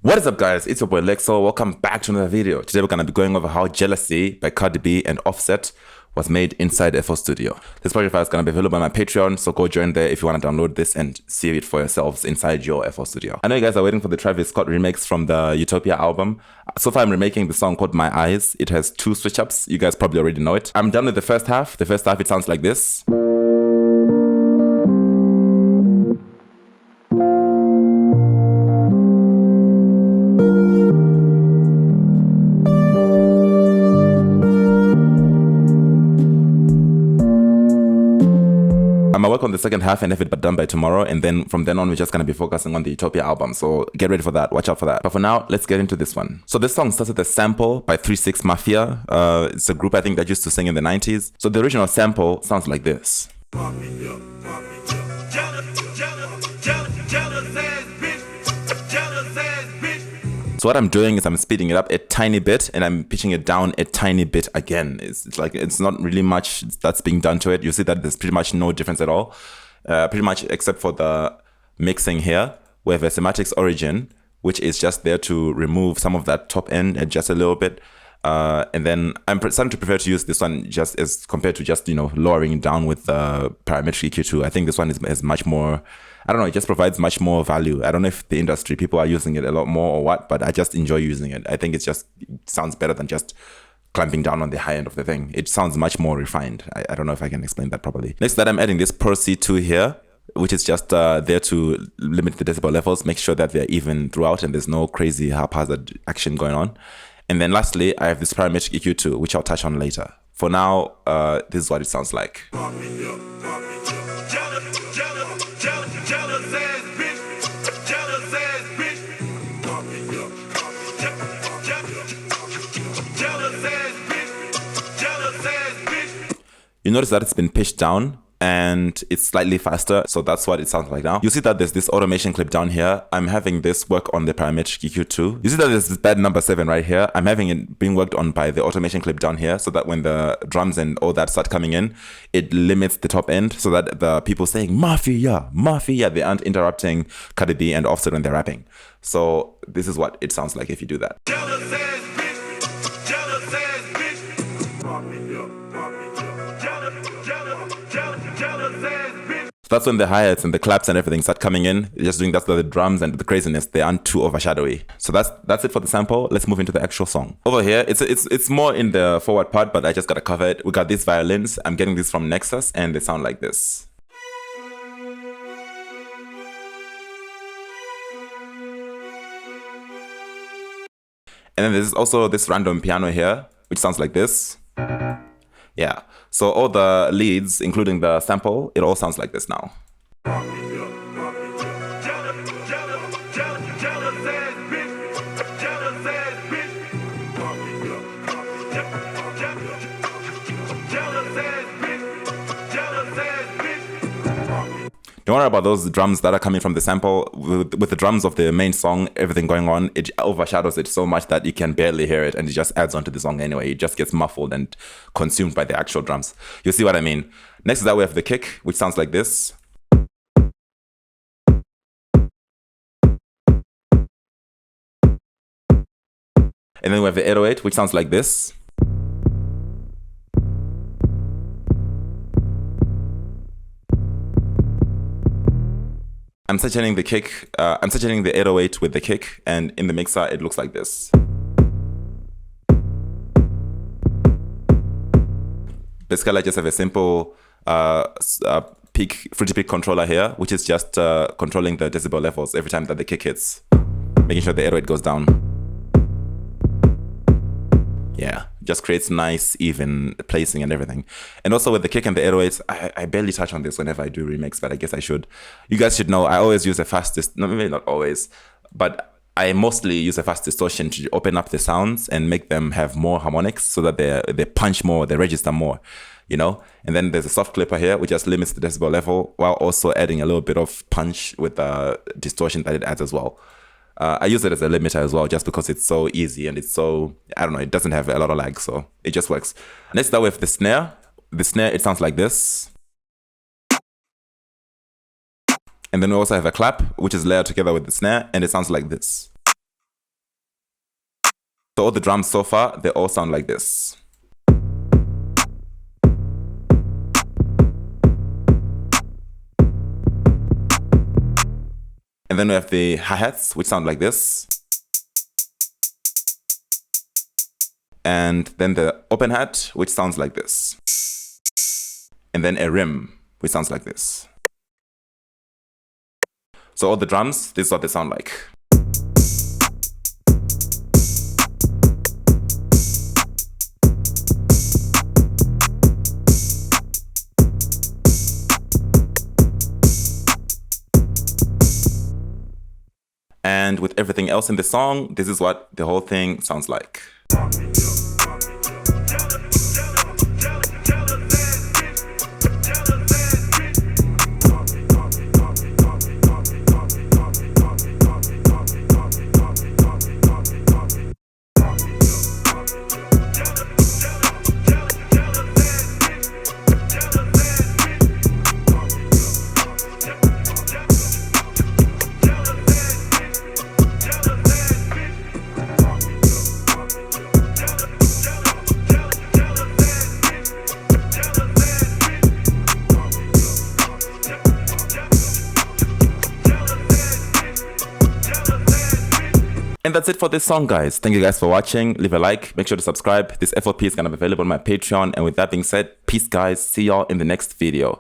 What is up, guys? It's your boy Lexo. Welcome back to another video. Today we're going to be going over how Jealousy by Cardi B and Offset was made inside FL Studio. This project file is going to be available on my Patreon, so go join there if you want to download this and see it for yourselves inside your FL Studio. I know you guys are waiting for the Travis Scott remix from the Utopia album. So far I'm remaking the song called My Eyes. It has 2 switch ups. You guys probably already know it. I'm done with the first half. The first half, it sounds like this. I'm gonna work on the second half and have it done by tomorrow, and then from then on we're just gonna be focusing on the Utopia album, so get ready for that, watch out for that. But for now, let's get into this one. So this song starts with a sample by 3 6 Mafia. It's a group I think that used to sing in the 90s. So the original sample sounds like this. So what I'm doing is I'm speeding it up a tiny bit and I'm pitching it down a tiny bit again. It's like, it's not really much that's being done to it. You see that there's pretty much no difference at all. Pretty much except for the mixing here. We have a semantics origin, which is just there to remove some of that top end and just a little bit. And then I'm starting to prefer to use this one just as compared to just, lowering it down with parametric EQ2. I think this one is much more, I don't know, it just provides much more value. I don't know if the industry people are using it a lot more or what, but I just enjoy using it. I think it sounds better than just clamping down on the high end of the thing. It sounds much more refined. I don't know if I can explain that properly. Next, that I'm adding this Pro C2 here, which is just there to limit the decibel levels, make sure that they're even throughout and there's no crazy haphazard action going on. And then lastly, I have this parametric EQ2, which I'll touch on later. For now, this is what it sounds like. You notice that it's been pitched down and it's slightly faster, so that's what it sounds like now. You see that there's this automation clip down here. I'm having this work on the parametric EQ2. You see that there's this bad number 7 right here. I'm having it being worked on by the automation clip down here, so that when the drums and all that start coming in, it limits the top end so that the people saying Mafia, Mafia, they aren't interrupting Cardi B and Offset when they're rapping. So this is what it sounds like if you do that. So that's when the hi-hats and the claps and everything start coming in. Just doing that, the drums and the craziness, they aren't too overshadowy. So that's it for the sample. Let's move into the actual song. Over here, it's more in the forward part, but I just gotta cover it. We got these violins. I'm getting these from Nexus and they sound like this. And then there's also this random piano here, which sounds like this. Yeah, so all the leads, including the sample, it all sounds like this now. Don't worry about those drums that are coming from the sample. With the drums of the main song, everything going on, it overshadows it so much that you can barely hear it and it just adds onto the song anyway. It just gets muffled and consumed by the actual drums. You see what I mean? Next to that, we have the kick, which sounds like this. And then we have the 808, which sounds like this. I'm saturating the kick, I'm saturating the 808 with the kick, and in the mixer it looks like this. Basically I just have a simple Midi Controller here, which is just controlling the decibel levels every time that the kick hits, making sure the 808 goes down. Yeah, just creates nice, even placing and everything. And also with the kick and the 808s, I barely touch on this whenever I do remix, but I guess I should. You guys should know I always use a fast, no, maybe not always, but I mostly use a fast distortion to open up the sounds and make them have more harmonics so that they punch more, they register more, And then there's a soft clipper here, which just limits the decibel level while also adding a little bit of punch with the distortion that it adds as well. I use it as a limiter as well, just because it's so easy and it's so, I don't know, it doesn't have a lot of lag, so it just works. Let's start with the snare. The snare, it sounds like this. And then we also have a clap, which is layered together with the snare, and it sounds like this. So all the drums so far, they all sound like this. And then we have the hi-hats, which sound like this. And then the open hat, which sounds like this. And then a rim, which sounds like this. So all the drums, this is what they sound like. And with everything else in the song, this is what the whole thing sounds like. And that's it for this song, guys. Thank you guys for watching. Leave a like, make sure to subscribe. This FOP is gonna be available on my Patreon. And with that being said, peace guys. See y'all in the next video.